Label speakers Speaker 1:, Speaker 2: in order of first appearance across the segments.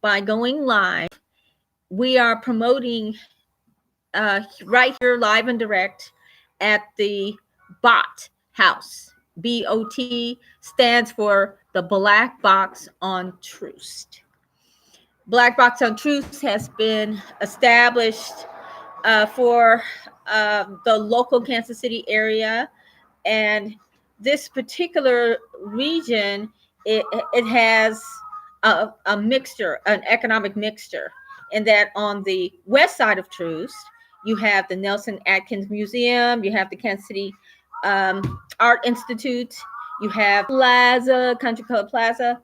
Speaker 1: by going live. We are promoting right here, live and direct, at the BOT House. BOT stands for the Black Box on Troost. Black Box on Troost has been established for the local Kansas City area, and this particular region, it has a mixture, an economic mixture, in that on the west side of Troost, you have the Nelson Atkins Museum, you have the Kansas City Art Institute, you have Plaza, Country Club Plaza,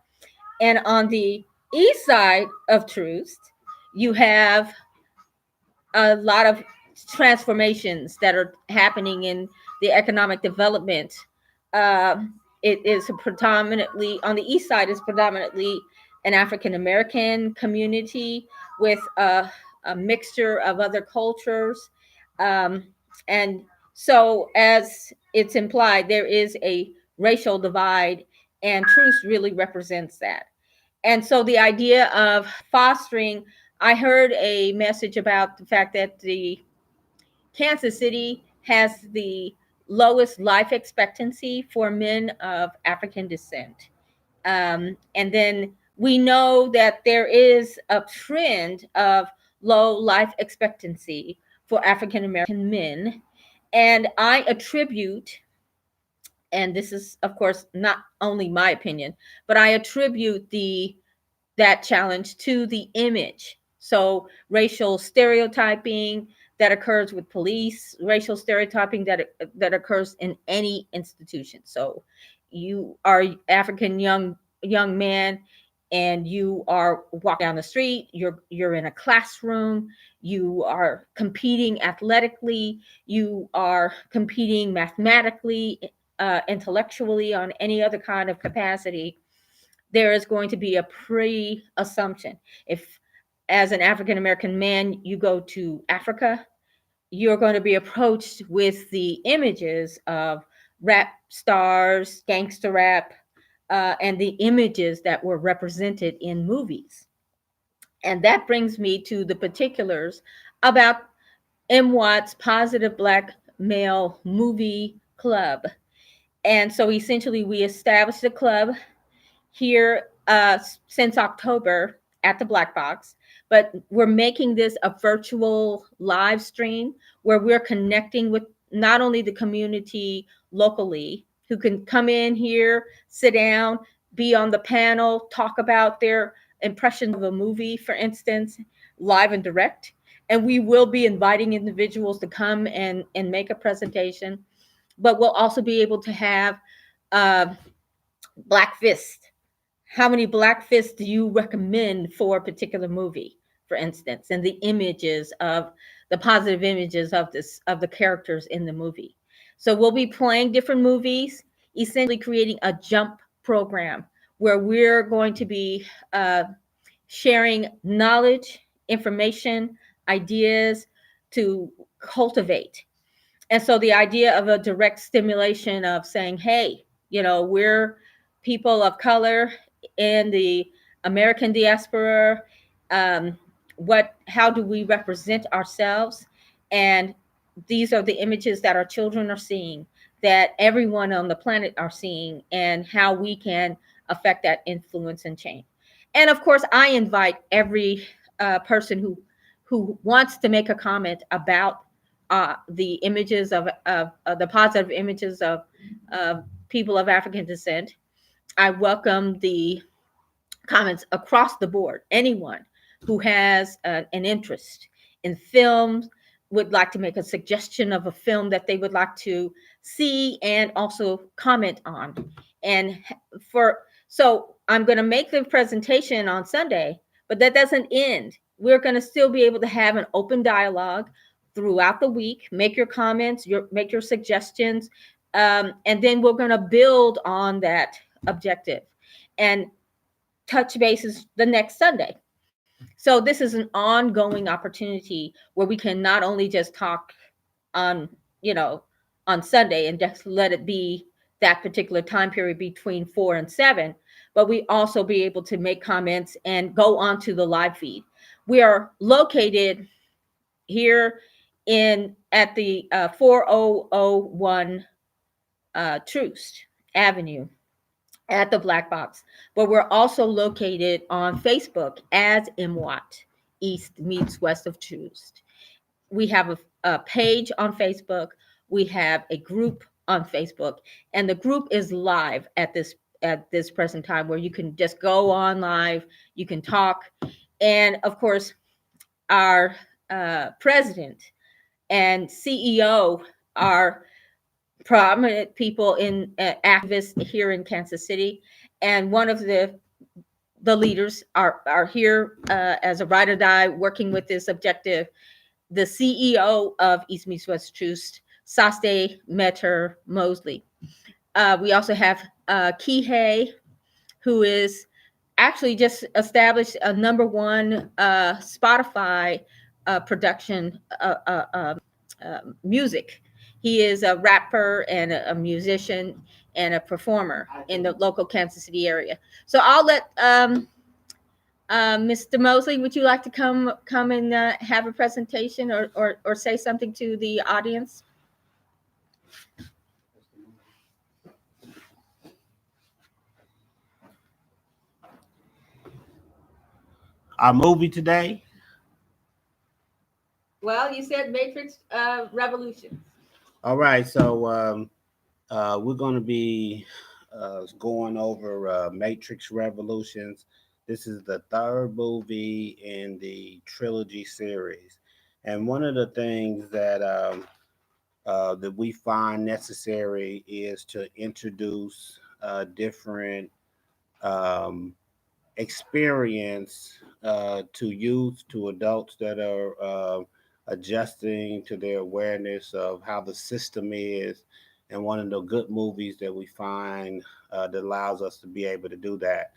Speaker 1: and on the east side of Troost, you have a lot of transformations that are happening in the economic development. It is predominantly on the east side is predominantly an African American community with a mixture of other cultures, and so as it's implied, there is a racial divide, and Truth really represents that. And so the idea of fostering, I heard a message about the fact that the Kansas City has the lowest life expectancy for men of African descent. And then we know that there is a trend of low life expectancy for African American men. And I attribute, and this is of course not only my opinion, but I attribute the that challenge to the image. So racial stereotyping that occurs with police, racial stereotyping that occurs in any institution. So you are African young man, and you are walking down the street, you're in a classroom, you are competing athletically, you are competing mathematically, intellectually, on any other kind of capacity. There is going to be a pre-assumption. If, as an African American man, you go to Africa, you're going to be approached with the images of rap stars, gangster rap, and the images that were represented in movies. And that brings me to the particulars about Emwot's Positive Black Male Movie Club. And so essentially, we established a club here since October at the Black Box, but we're making this a virtual live stream where we're connecting with not only the community locally who can come in here, sit down, be on the panel, talk about their impression of a movie, for instance, live and direct. And we will be inviting individuals to come and make a presentation, but we'll also be able to have uh, Black Fist. How many Black Fists do you recommend for a particular movie, for instance, and the images of the positive images of this of the characters in the movie. So we'll be playing different movies, essentially creating a jump program where we're going to be sharing knowledge, information, ideas to cultivate. And so the idea of a direct stimulation of saying, hey, we're people of color in the American diaspora. Um, how do we represent ourselves? And these are the images that our children are seeing, that everyone on the planet are seeing, and how we can affect that influence and change. And of course, I invite every person who wants to make a comment about the images of the positive images of people of African descent. I welcome the comments across the board. Anyone who has an interest in films, would like to make a suggestion of a film that they would like to see and also comment on. And so I'm going to make the presentation on Sunday, but that doesn't end. We're going to still be able to have an open dialogue throughout the week. Make your comments, make your suggestions, and then we're going to build on that objective and touch bases the next Sunday. So this is an ongoing opportunity where we can not only just talk on, on Sunday and just let it be that particular time period between 4 and 7, but we also be able to make comments and go onto the live feed. We are located here at the 4001 Troost Avenue at the Black Box, but we're also located on Facebook as Emwot, East meets West of Troost. We have a page on Facebook. We have a group on Facebook, and the group is live at this present time, where you can just go on live, you can talk, and of course, our president and CEO are prominent people in activists here in Kansas City, and one of the leaders are here as a ride or die, working with this objective. The CEO of East Meets West Troost, Saste Metter Mosley. We also have Kihei, who is actually just established a #1 Spotify production music. He is a rapper and a musician and a performer in the local Kansas City area. So I'll let Mr. Mosley, would you like to come and have a presentation or say something to the audience?
Speaker 2: Our movie today?
Speaker 1: Well, you said Matrix Revolutions.
Speaker 2: All right, so we're going to be going over Matrix Revolutions. This is the third movie in the trilogy series. And one of the things that we find necessary is to introduce different experience to youth, to adults that are adjusting to their awareness of how the system is. And one of the good movies that we find that allows us to be able to do that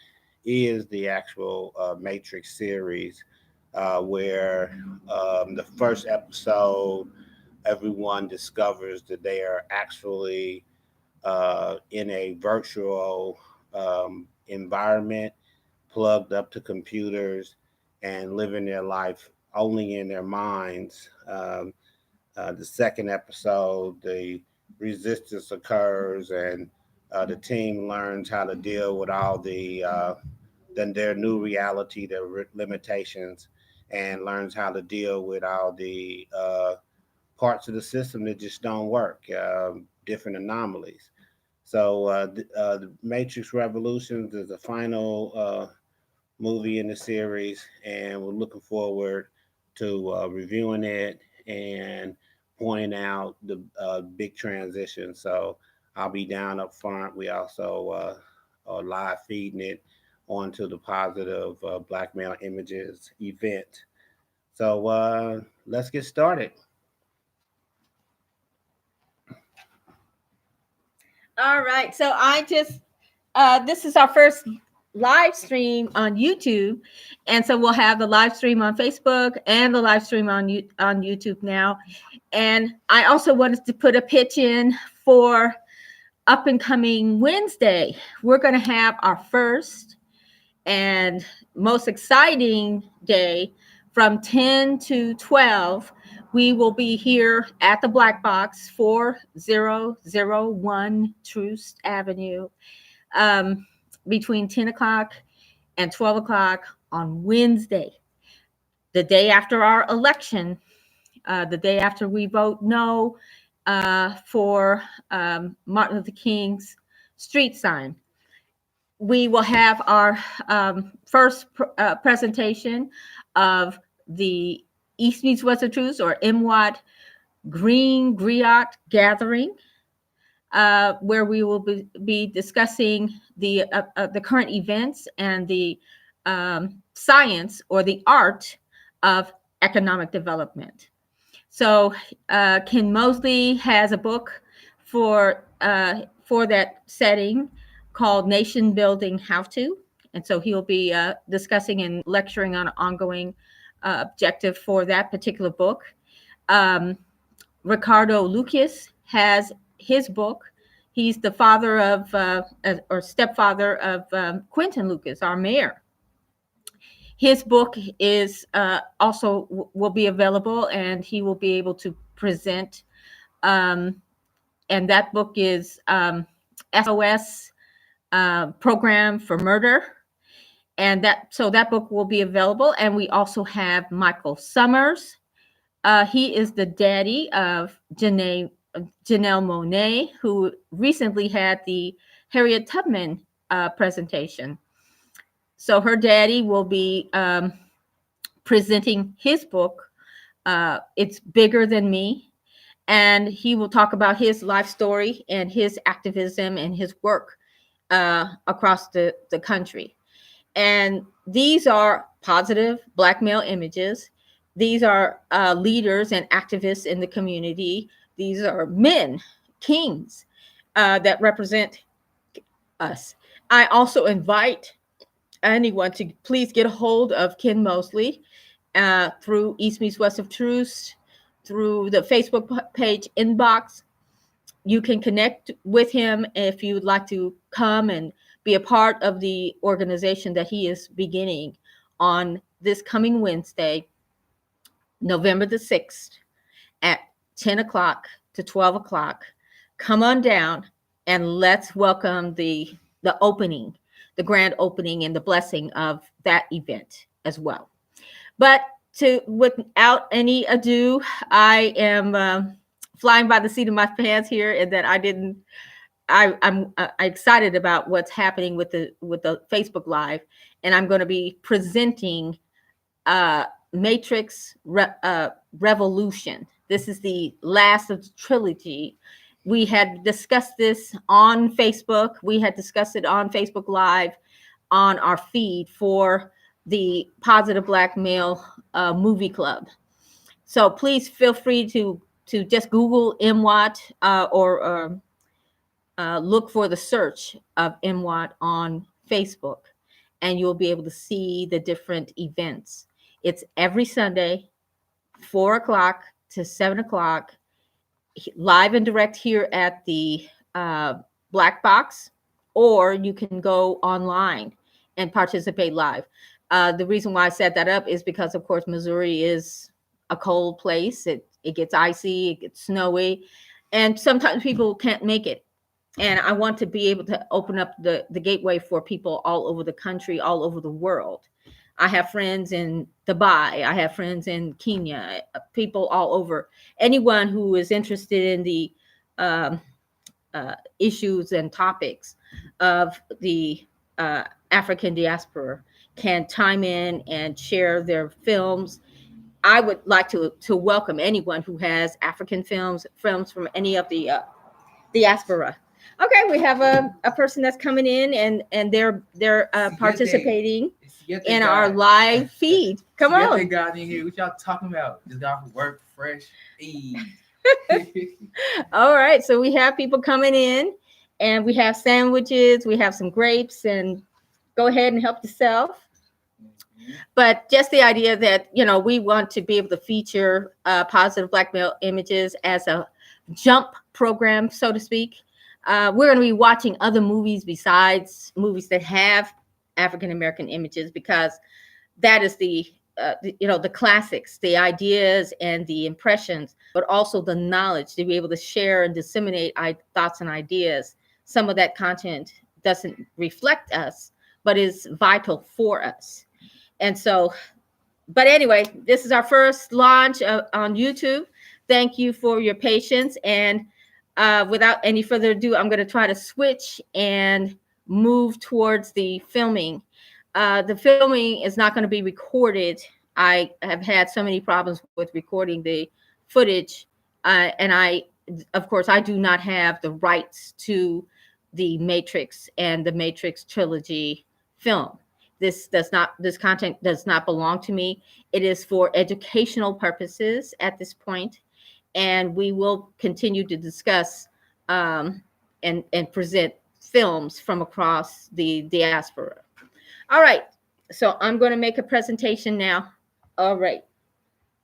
Speaker 2: is the actual Matrix series, where the first episode, everyone discovers that they are actually in a virtual environment, plugged up to computers and living their life only in their minds. The second episode, the resistance occurs, and the team learns how to deal with all their new reality, their limitations, and learns how to deal with all the parts of the system that just don't work, different anomalies. So the Matrix Revolutions is the final movie in the series, and we're looking forward to reviewing it and pointing out the big transition. So I'll be down up front. We also are live feeding it onto the Positive Black Male Images event. So let's get started.
Speaker 1: All right. So this is our first live stream on YouTube, and so we'll have the live stream on Facebook and the live stream on YouTube now. And I also wanted to put a pitch in for up and coming Wednesday. We're going to have our first and most exciting day from 10 to 12. We will be here at the Black Box, 4001 Troost Avenue, between 10 o'clock and 12 o'clock on Wednesday, the day after our election, the day after we vote no for Martin Luther King's street sign. We will have our first presentation of the East Meets West of Troost, or Emwot Green Griot Gathering, where we will be discussing the current events and the science or the art of economic development. So Ken Mosley has a book for that setting called Nation Building How To. And so he'll be discussing and lecturing on an ongoing objective for that particular book. Ricardo Lucas has his book. He's the father of or stepfather of Quentin Lucas, our mayor. His book is also will be available, and he will be able to present. Um, and that book is SOS Program for Murder, and that book will be available. And we also have Michael Summers. He is the daddy of Janelle Monáe, who recently had the Harriet Tubman presentation. So her daddy will be presenting his book. It's Bigger Than Me. And he will talk about his life story and his activism and his work across the country. And these are positive Black male images. These are leaders and activists in the community. These are men, kings that represent us. I also invite anyone to please get a hold of Ken Mosley through East Meets West of Troost, through the Facebook page inbox. You can connect with him if you would like to come and be a part of the organization that he is beginning on this coming Wednesday, November the 6th at 10 o'clock to 12 o'clock. Come on down and let's welcome the opening, the grand opening and the blessing of that event as well. But without any ado, I am flying by the seat of my pants here, and that I'm excited about what's happening with the Facebook Live, and I'm going to be presenting Matrix Revolution. This is the last of the trilogy. We had discussed this on Facebook. We had discussed it on Facebook Live on our feed for the Positive Black Male Movie Club. So please feel free to just Google Emwot or look for the search of Emwot on Facebook, and you'll be able to see the different events. It's every Sunday, 4 o'clock to 7 o'clock, live and direct here at the Black Box, or you can go online and participate live. The reason why I set that up is because, of course, Missouri is a cold place. It gets icy, it gets snowy, and sometimes people can't make it. And I want to be able to open up the gateway for people all over the country, all over the world. I have friends in Dubai. I have friends in Kenya, people all over. Anyone who is interested in the issues and topics of the African diaspora can chime in and share their films. I would like to welcome anyone who has African films from any of the diaspora. Okay, we have a person that's coming in, and they're participating in our live feed. Come on.
Speaker 3: They got in here. What y'all talking about? Just got from work, fresh.
Speaker 1: All right, so we have people coming in, and we have sandwiches. We have some grapes, and go ahead and help yourself. But just the idea that, we want to be able to feature positive Black male images as a jump program, so to speak. We're going to be watching other movies besides movies that have African American images, because that is the classics, the ideas and the impressions, but also the knowledge to be able to share and disseminate thoughts and ideas. Some of that content doesn't reflect us, but is vital for us. And so, but anyway, this is our first launch on YouTube. Thank you for your patience. And without any further ado, I'm going to try to switch and move towards the filming. The filming is not going to be recorded. I have had so many problems with recording the footage. And of course, I do not have the rights to the Matrix and the Matrix trilogy film. This content does not belong to me. It is for educational purposes at this point, and we will continue to discuss and present films from across the diaspora. All right, so I'm going to make a presentation now. All right,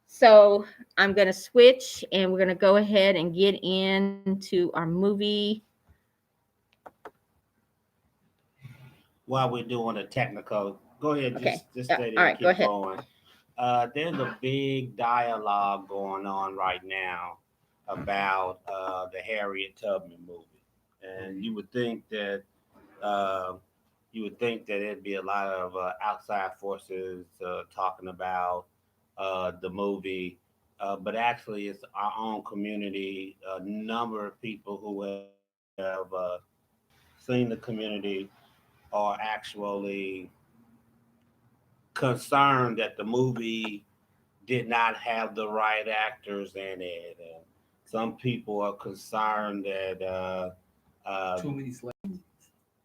Speaker 1: so I'm going to switch, and we're going to go ahead and get into our movie
Speaker 2: while we're doing a technical, go ahead,
Speaker 1: Okay.
Speaker 2: just
Speaker 1: Yeah.
Speaker 2: stay
Speaker 1: All
Speaker 2: there and
Speaker 1: right. Go
Speaker 2: keep
Speaker 1: ahead.
Speaker 2: going. There's a big dialogue going on right now about the Harriet Tubman movie, and uh, you would think that it'd be a lot of outside forces talking about the movie, but actually, it's our own community. A number of people who have seen the community are actually concerned that the movie did not have the right actors in it, and some people are concerned that
Speaker 3: Too many slaves.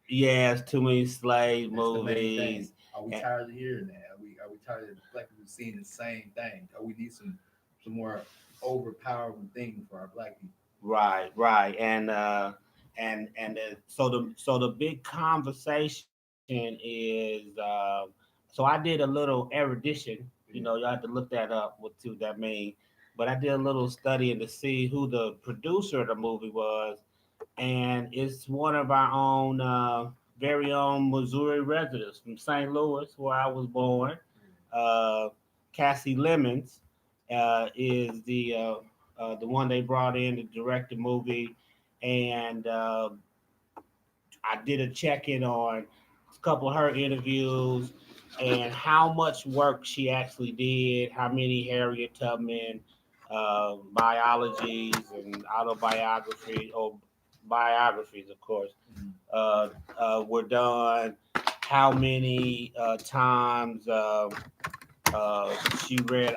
Speaker 2: yeah, it's too many slave
Speaker 3: That's the main
Speaker 2: movies.
Speaker 3: thing. Are we
Speaker 2: And-
Speaker 3: tired of hearing that? Are we tired of black people seeing the same thing? Or we need some more overpowering things for our black people?
Speaker 2: right, right, so the big conversation is so I did a little erudition. You know, you have to look that up what that mean. But I did a little studying to see who the producer of the movie was, and it's one of our own very own Missouri residents from St. Louis, where I was born. Uh, Cassie Lemons is the one they brought in to direct the movie, and I did a check in on a couple of her interviews and how much work she actually did, how many Harriet Tubman biologies and autobiographies or biographies, of course, were done, how many times she read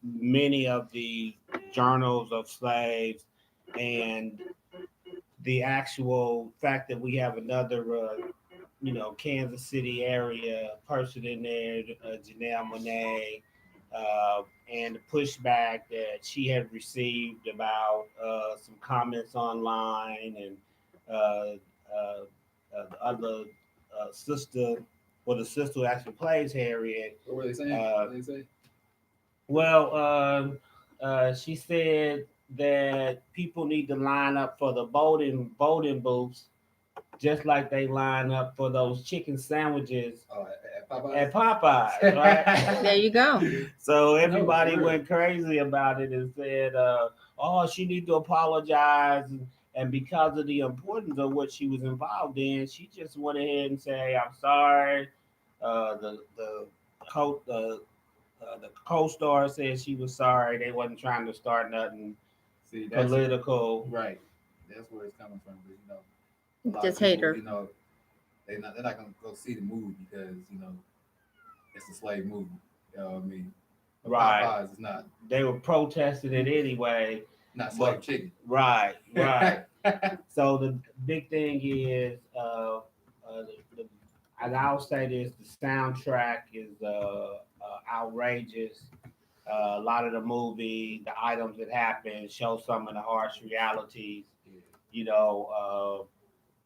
Speaker 2: many of the journals of slaves, and the actual fact that we have another, Kansas City area person in there, Janelle Monáe, and the pushback that she had received about some comments online, and uh, the other sister, well, the sister who actually plays Harriet.
Speaker 3: What were they saying?
Speaker 2: Uh,
Speaker 3: What did they say?
Speaker 2: well, she said that people need to line up for the voting booths, just like they line up for those chicken sandwiches
Speaker 3: Oh, at Popeyes.
Speaker 2: at Popeyes, right?
Speaker 1: There you go.
Speaker 2: So
Speaker 3: No,
Speaker 2: everybody
Speaker 3: for real.
Speaker 2: went crazy about it and said, "Oh, she need to apologize." And because of the importance of what she was involved in, she just went ahead and say, "I'm sorry." Co- the the co-star said she was sorry. They wasn't trying to start nothing
Speaker 3: See, that's
Speaker 2: political.
Speaker 3: right. That's where it's coming from. But a lot of
Speaker 1: Just hate
Speaker 3: people,
Speaker 1: her.
Speaker 3: they're not gonna go see the movie because it's a slave movie. You know what I mean? But
Speaker 2: Right.
Speaker 3: Popeyes is not
Speaker 2: They were protesting it anyway.
Speaker 3: not slave
Speaker 2: But
Speaker 3: chicken.
Speaker 2: right, right. So the big thing is, and I'll say this: the soundtrack is outrageous. A lot of the movie, the items that happen, show some of the harsh realities, you know,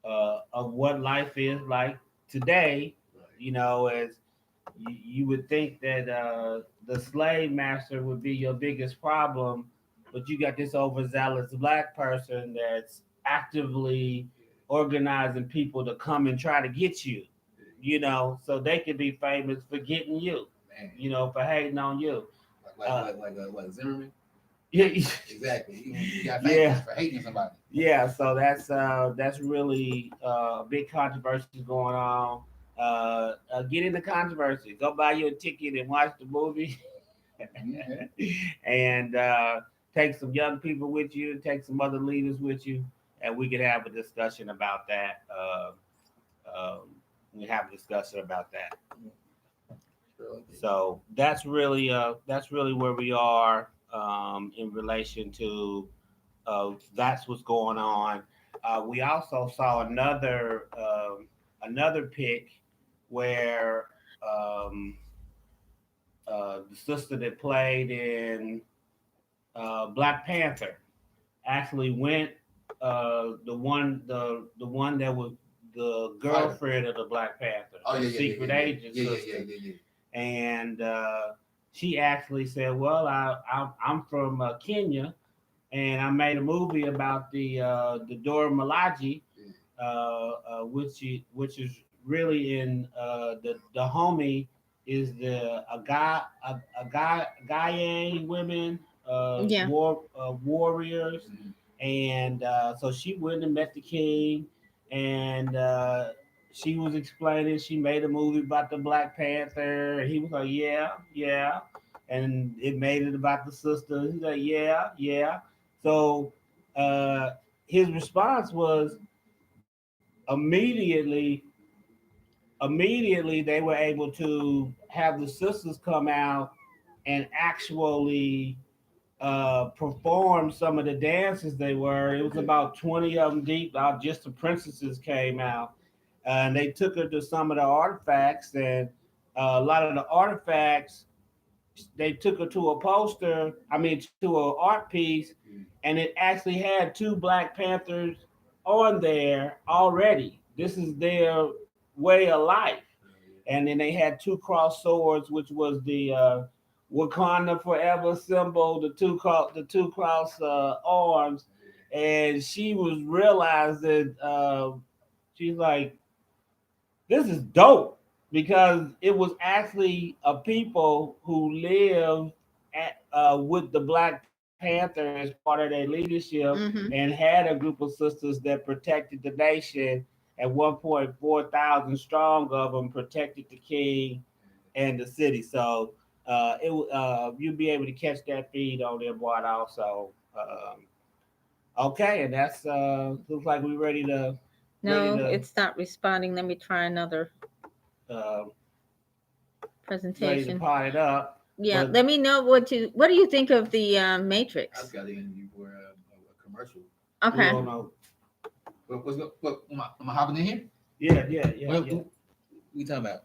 Speaker 2: of what life is like today. You know, as you would think that the slave master would be your biggest problem, but you got this overzealous black person that's actively organizing people to come and try to get you, so they could be famous for getting you,
Speaker 3: Man,
Speaker 2: for hating on you.
Speaker 3: like Zimmerman.
Speaker 2: Yeah,
Speaker 3: Exactly. He got
Speaker 2: yeah,
Speaker 3: famous for hating somebody.
Speaker 2: yeah. So that's really a big controversy going on. Get into controversy. Go buy you a ticket and watch the movie,
Speaker 3: Okay.
Speaker 2: and take some young people with you, take some other leaders with you, and we could have a discussion about that. Um, we have a discussion about that. So that's really where we are in relation to that's what's going on. We also saw another pick where um, the sister that played in Black Panther actually went the one that was the girlfriend of the Black Panther,
Speaker 3: Oh
Speaker 2: the
Speaker 3: yeah,
Speaker 2: secret
Speaker 3: yeah, yeah,
Speaker 2: agent
Speaker 3: yeah,
Speaker 2: sister,
Speaker 3: yeah.
Speaker 2: and she actually said, "Well, I'm from Kenya, and I made a movie about the Dora Milaje, which is really in the homie is the a guy women
Speaker 1: Yeah.
Speaker 2: warriors,
Speaker 3: Mhm.
Speaker 2: and so she went and met the king, and she was explaining she made a movie about the Black Panther, and he was like, yeah, yeah, and it made it about the sister. He's like, yeah, yeah. So uh, his response was immediately they were able to have the sisters come out and actually perform some of the dances they were. It was
Speaker 3: Okay.
Speaker 2: about 20 of them deep. Just the princesses came out. And they took her to some of the artifacts, and a lot of the artifacts, they took her to a poster, I mean, to an art piece,
Speaker 3: Mhm.
Speaker 2: and it actually had two Black Panthers on there already. This is their way of life.
Speaker 3: Yeah,
Speaker 2: And then they had two crossed swords, which was the Wakanda Forever symbol, the two cross arms, and she was realizing she's like, this is dope because it was actually a people who lived with the Black Panther as part of their leadership and
Speaker 1: Mm-hmm.
Speaker 2: had a group of sisters that protected the nation. At one point, 4,000 strong of them protected the king and the city. So you'll be able to catch that feed on their board also. Okay, and that's looks like we're ready
Speaker 1: No,
Speaker 2: to
Speaker 1: it's not responding. Let me try another
Speaker 2: uh, ready to
Speaker 1: presentation.
Speaker 2: pot it up.
Speaker 1: Yeah,
Speaker 2: But
Speaker 1: let me know what do you think of the
Speaker 3: I just
Speaker 1: Matrix?
Speaker 3: got in you for a commercial.
Speaker 2: we
Speaker 1: Okay.
Speaker 2: don't know.
Speaker 3: What am I hopping in here?
Speaker 2: Yeah, yeah, yeah,
Speaker 3: What,
Speaker 2: yeah.
Speaker 3: we talking about?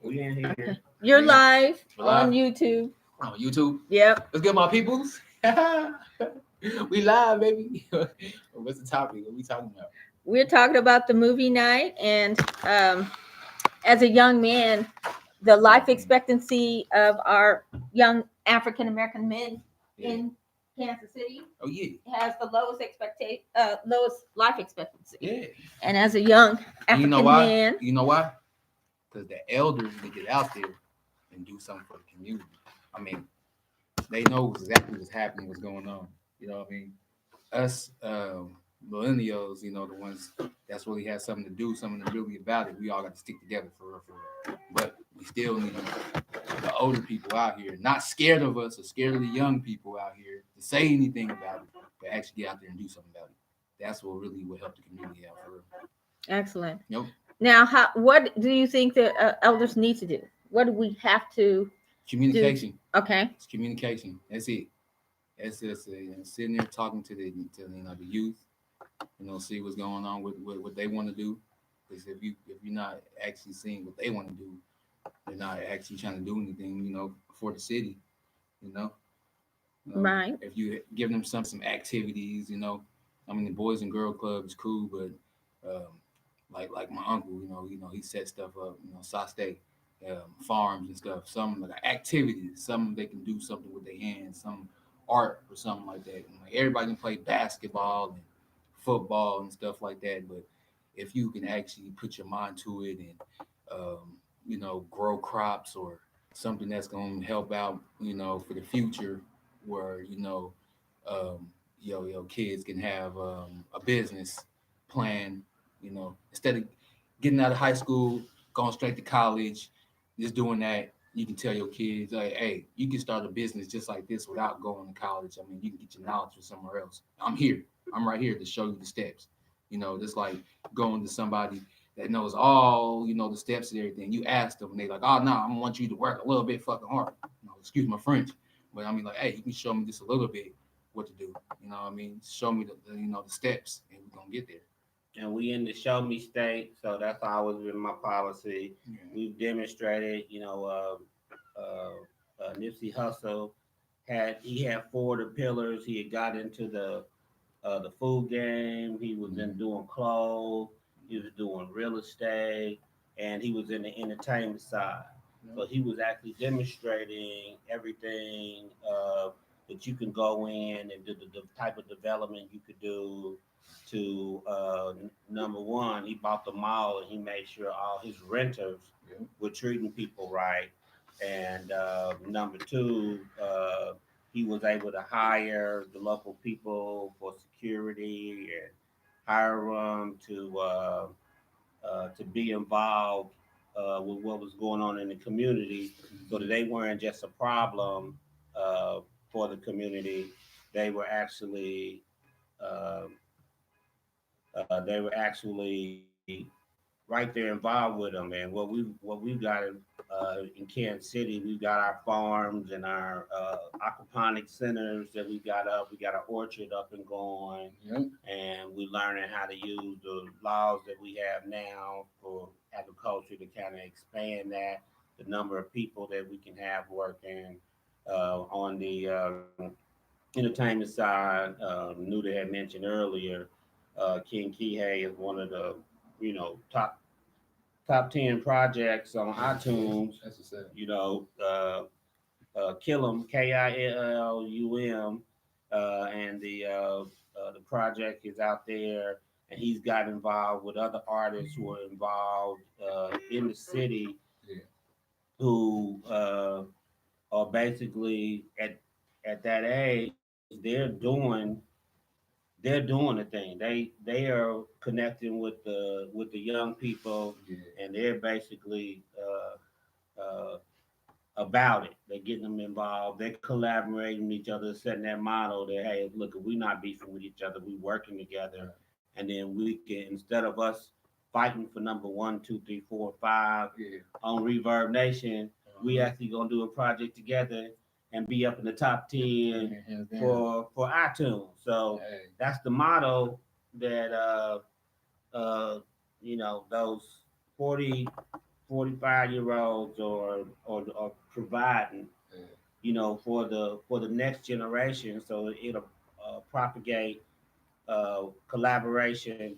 Speaker 2: We in here.
Speaker 1: Okay. You're
Speaker 3: We
Speaker 1: live on
Speaker 3: live
Speaker 1: YouTube.
Speaker 3: on YouTube.
Speaker 1: Yep.
Speaker 3: Let's get my peoples. We live, baby. What's the topic? What we talking about?
Speaker 1: We're talking about the movie night, and as a young man, the life expectancy of our young African American men
Speaker 3: Yeah.
Speaker 1: in Kansas City
Speaker 3: Oh yeah.
Speaker 1: has the lowest life expectancy.
Speaker 3: Yeah.
Speaker 1: And as a young
Speaker 3: And you know
Speaker 1: African
Speaker 3: why?
Speaker 1: man,
Speaker 3: You know why? Because the elders need to get out there and do something for the community. I mean, they know exactly what's happening, what's going on. You know what I mean? Us millennials, the ones that's really had something to do, something to really about it. We all got to stick together for real, for real. But we still need the older people out here, not scared of us or scared of the young people out here to say anything about it, but actually get out there and do something about it. That's what really will help the community out for real.
Speaker 1: excellent.
Speaker 3: Yep.
Speaker 1: Now, what do you think the elders need to do? What do we have to do?
Speaker 3: Communication.
Speaker 1: Okay.
Speaker 3: It's communication. That's it. It's just sitting there talking to the youth, see what's going on with what they want to do. Because if you're not actually seeing what they want to do, they're not actually trying to do anything, for the city. You know,
Speaker 1: Right.
Speaker 3: if you give them some activities, I mean the Boys and Girl Club is cool, but like my uncle, he set stuff up, Saste, farms and stuff, some like activities, some they can do something with their hands, some art or something like that. And, like everybody can play basketball and football and stuff like that, but if you can actually put your mind to it and grow crops or something that's going to help out, for the future, where your kids can have a business plan, instead of getting out of high school, going straight to college, just doing that. You can tell your kids, like, hey, you can start a business just like this without going to college. I mean, you can get your knowledge from somewhere else. I'm here. I'm right here to show you the steps. Just like going to somebody that knows all, the steps and everything. You ask them, and they like, oh no, I want you to work a little bit fucking hard. Excuse my French, but I mean, like, hey, you can show me just a little bit what to do. I mean, show me the steps, and we're gonna get there.
Speaker 2: And we in the show me state, so that's always been my policy.
Speaker 3: Yeah.
Speaker 2: We've demonstrated, Nipsey Hussle had four of the pillars. He had got into the food game. He was in doing clothes. He was doing real estate, and he was in the entertainment side. So he was actually demonstrating everything that you can go in and do the type of development you could do. To number one, he bought the mall and he made sure all his renters
Speaker 3: Yeah.
Speaker 2: were treating people right. And number two, he was able to hire the local people for security and hire them to be involved with what was going on in the community, so that they weren't just a problem uh, for the community. They were actually uh, right there involved with them. And what we've got in Kansas City, we've got our farms and our aquaponic centers that we got up. We got our orchard up and going,
Speaker 3: Yeah.
Speaker 2: and we're learning how to use the laws that we have now for agriculture to kind of expand that, the number of people that we can have working on the entertainment side. Nuda had mentioned earlier, King Kihei is one of the top 10 projects on iTunes.
Speaker 3: That's what's up.
Speaker 2: Killum, Killum, and the project is out there, and he's got involved with other artists who are involved in the city,
Speaker 3: Yeah.
Speaker 2: who are basically at that age. They're doing the thing. They are connecting with the young people,
Speaker 3: Yeah.
Speaker 2: and they're basically about it. They're getting them involved. They're collaborating with each other, setting that model that, hey, look, if we're not beefing with each other, we working together, and then we can, instead of us fighting for number one, two, three, four, five
Speaker 3: Yeah.
Speaker 2: on Reverb Nation, we
Speaker 3: Uh-huh.
Speaker 2: actually gonna do a project together and be up in the top 10
Speaker 3: Yeah, hands down.
Speaker 2: for iTunes. So
Speaker 3: Hey.
Speaker 2: that's the motto that those 40, 45 year olds or providing,
Speaker 3: Yeah.
Speaker 2: for the next generation, so it'll propagate collaboration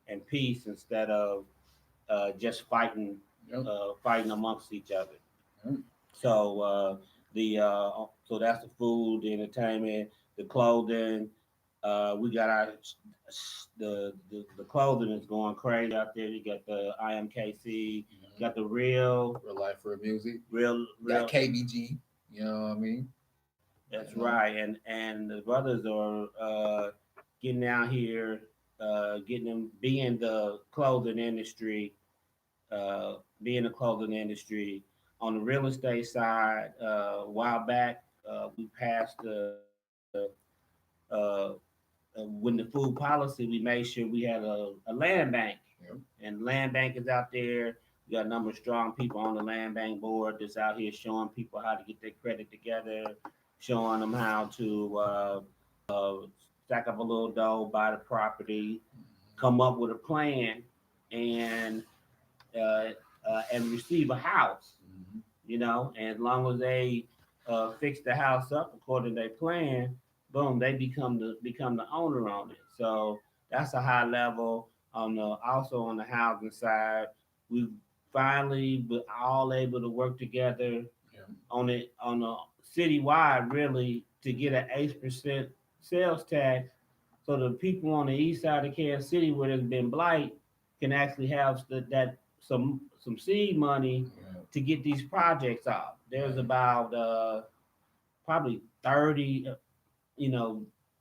Speaker 2: and peace, instead of just
Speaker 3: Yep.
Speaker 2: fighting amongst each other.
Speaker 3: Yep.
Speaker 2: So the so that's the food, the entertainment, the clothing. We got the clothing is going crazy out there. You got the IMKC,
Speaker 3: Mhm.
Speaker 2: got the real,
Speaker 3: Real life, real music.
Speaker 2: real.
Speaker 3: Got KBG. You know what I mean?
Speaker 2: That's
Speaker 3: You know.
Speaker 2: right, and the brothers are getting out here, getting them being the clothing industry, being the clothing industry. On the real estate side, a while back, we passed uh, when the food policy, we made sure we had a land bank,
Speaker 3: Yep.
Speaker 2: and the land bank is out there. We got a number of strong people on the land bank board that's out here showing people how to get their credit together, showing them how to stack up a little dough, buy the property, come up with a plan, and uh, and receive a house.
Speaker 3: Mm-hmm.
Speaker 2: And as long as they fix the house up according to their plan, boom, they become the owner on it. So that's a high level. Also on the housing side, we've finally been all able to work together
Speaker 3: Yeah.
Speaker 2: on a citywide, really, to get an 8% sales tax, so the people on the east side of Kansas City where there's been blight can actually have that some seed money
Speaker 3: Yeah.
Speaker 2: to get these projects out. There's about probably 30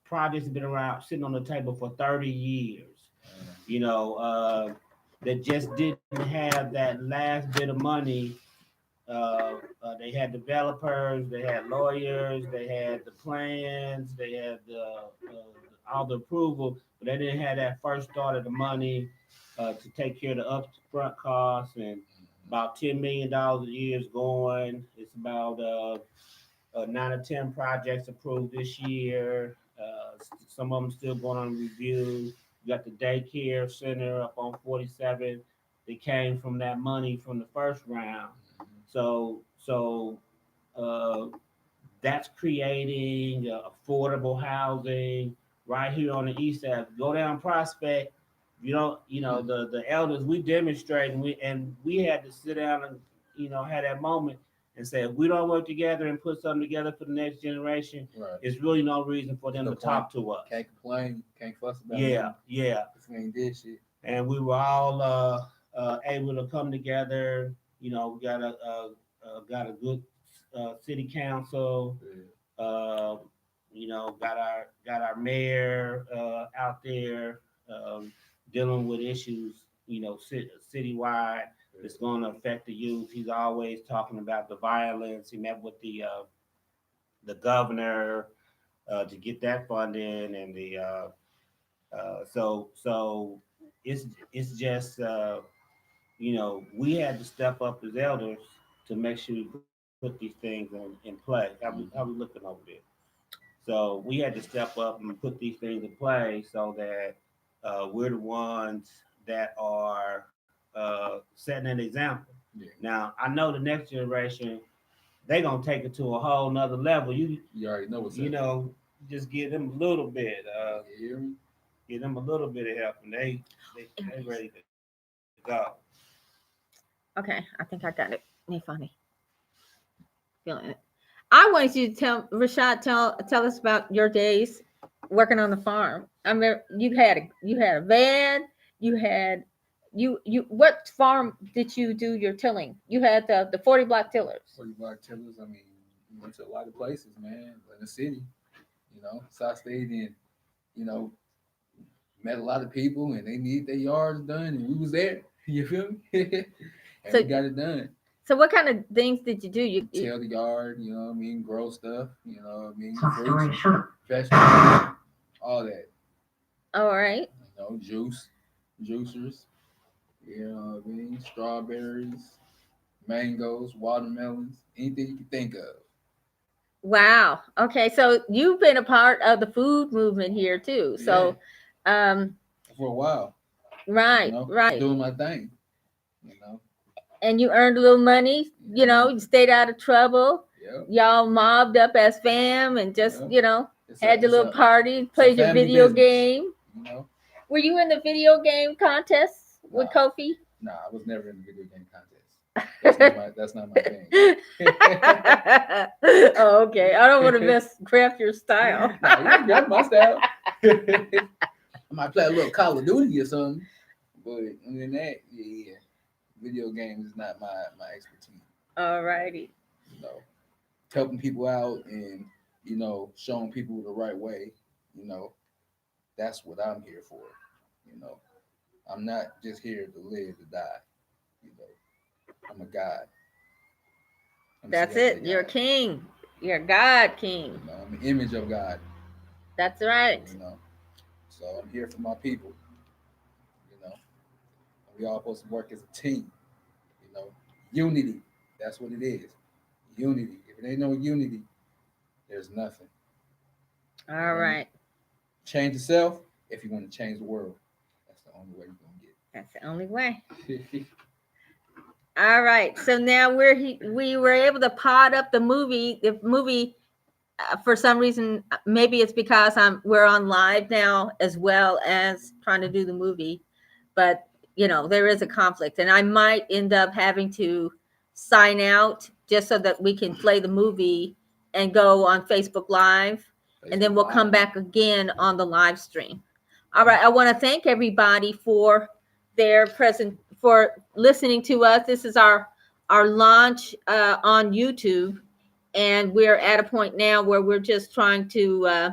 Speaker 2: projects have been around sitting on the table for 30 years, you know, that just didn't have that last bit of money. They had developers, they had lawyers, they had the plans, they had all the approval, but they didn't have that first start of the money to take care of the upfront costs. And about $10 million a year is going. It's about 9 or 10 projects approved this year. Some of them still going on review. You got the daycare center up on 47. They came from that money from the first round. So uh, that's creating affordable housing right here on the east side. Go down Prospect. The elders we demonstrate, and we had to sit down and have that moment. and say, if we don't work together and put something together for the next generation,
Speaker 3: Right.
Speaker 2: it's really no reason for them
Speaker 3: Good
Speaker 2: to talk to us.
Speaker 3: Can't complain. Can't fuss about it.
Speaker 2: Yeah, yeah.
Speaker 3: If we ain't did shit.
Speaker 2: And we were all able to come together. You know, we got a good city council.
Speaker 3: Yeah.
Speaker 2: You know, got our mayor out there dealing with issues. You know, citywide. It's going to affect the youth. He's always talking about the violence. He met with the governor to get that funding, and so it's just you know, we had to step up as elders to make sure we put these things in play. How we looking over there? So we had to step up and put these things in play so that we're the ones that are setting an example.
Speaker 3: Yeah.
Speaker 2: Now I know the next generation, they gonna take it to a whole nother level.
Speaker 3: You already know what's
Speaker 2: you
Speaker 3: up.
Speaker 2: know, just give them a little bit,
Speaker 3: You hear me?
Speaker 2: give them a little bit of help, and they ready to go.
Speaker 1: Okay, I think I got it. Me funny. Feeling it. I want you to tell us about your days working on the farm. I mean, you had a van. You had you. What farm did you do your tilling? You had the 40 block tillers.
Speaker 3: 40 block tillers. I mean, we went to a lot of places, man. In the city, you know. So I stayed in, you know, met a lot of people, and they need their yards done, and we was there. You feel me? And
Speaker 1: So-
Speaker 3: we got it done.
Speaker 1: So what kind of things did you do? You
Speaker 3: Till the yard, you know what I mean, grow stuff, you know what I mean,
Speaker 4: Tough story
Speaker 3: fruits,
Speaker 4: short.
Speaker 3: vegetables, all that.
Speaker 1: all right?
Speaker 3: You know, juicers, you know what I mean, strawberries, mangoes, watermelons, anything you can think of.
Speaker 1: Wow. Okay, so you've been a part of the food movement here too. So,
Speaker 3: For a while,
Speaker 1: right,
Speaker 3: you know,
Speaker 1: right.
Speaker 3: doing my thing, you know.
Speaker 1: And you earned a little money. You know, you stayed out of trouble.
Speaker 3: Yep.
Speaker 1: Y'all mobbed up as fam and just,
Speaker 3: Yep.
Speaker 1: you know,
Speaker 3: It's
Speaker 1: had your
Speaker 3: it's
Speaker 1: little party, played your
Speaker 3: family
Speaker 1: video
Speaker 3: business.
Speaker 1: game.
Speaker 3: You know,
Speaker 1: Were you in the video game contest with
Speaker 3: Nah.
Speaker 1: Kofi?
Speaker 3: nah, I was never in the video game contest. That's not my thing.
Speaker 1: Oh, okay. I don't want to craft your style.
Speaker 3: Nah, you can grab my style. I might play a little Call of Duty or something, but other than that, yeah, video games is not my expertise.
Speaker 1: All righty.
Speaker 3: You know, helping people out and you know showing people the right way. You know, that's what I'm here for. You know, I'm not just here to live to die. You know, I'm a god.
Speaker 1: That's it. You're a king. You're a God king.
Speaker 3: You know, I'm the image of God.
Speaker 1: That's right.
Speaker 3: You know, so I'm here for my people. You know, we all supposed to work as a team. You know, unity. That's what it is. Unity. If it ain't no unity, there's nothing.
Speaker 1: All right.
Speaker 3: Change yourself if you want to change the world. That's the only way you're
Speaker 1: That's the only way.
Speaker 3: gonna get.
Speaker 1: All right. So now we were able to pod up the movie. The movie, for some reason, maybe it's because we're on live now as well as trying to do the movie, but you know there is a conflict, and I might end up having to sign out just so that we can play the movie and go on Facebook Live, and then we'll come back again on the live stream. All right. I want to thank everybody for for listening to us. This is our launch on YouTube, and we're at a point now where we're just trying to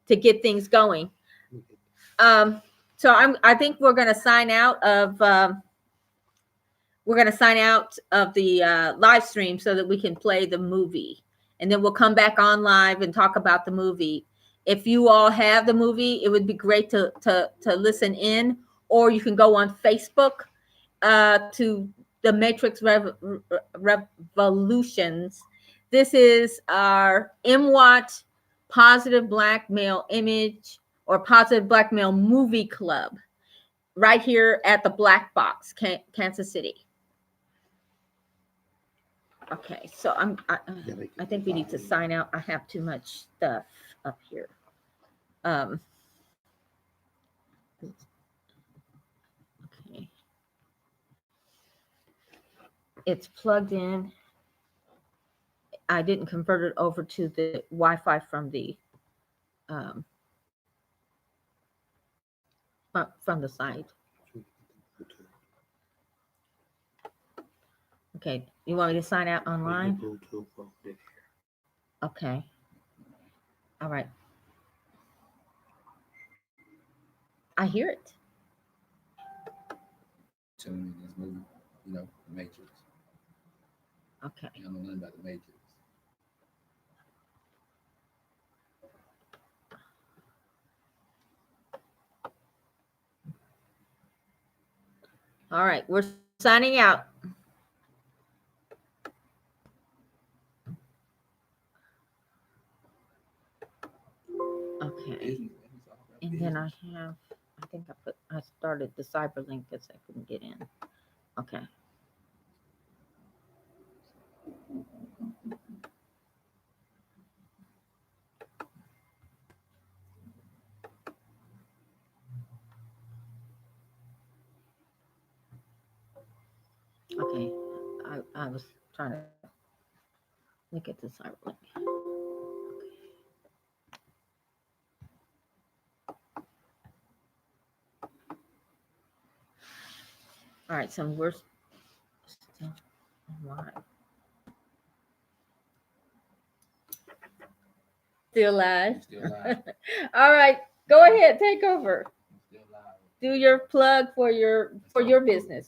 Speaker 1: get things going. So I think we're going to sign out of the live stream so that we can play the movie, and then we'll come back on live and talk about the movie. If you all have the movie, it would be great to listen in, or you can go on Facebook to the Matrix Revolutions. This is our Emwot Positive Black Male Image or Positive Black Male Movie Club right here at the Black Box, Kansas City. Okay, so I think we need to sign out. I have too much stuff up here. Okay. It's plugged in. I didn't convert it over to the Wi-Fi from the um, from the site. Okay, you want me to sign out online? Okay. All right. I hear it.
Speaker 3: Telling me this movie, you know, The Matrix.
Speaker 1: Okay.
Speaker 3: I don't know nothing about The Matrix.
Speaker 1: All right, we're signing out. Okay.
Speaker 3: Business, man. It's all about
Speaker 1: And then
Speaker 3: business.
Speaker 1: I started the Cyberlink because I couldn't get in. Okay. Okay. I was trying to look at the Cyberlink. All right, so we're still live. Still live.
Speaker 3: Still live.
Speaker 1: All right, go ahead, take over.
Speaker 3: Still live.
Speaker 1: Do your plug for your business.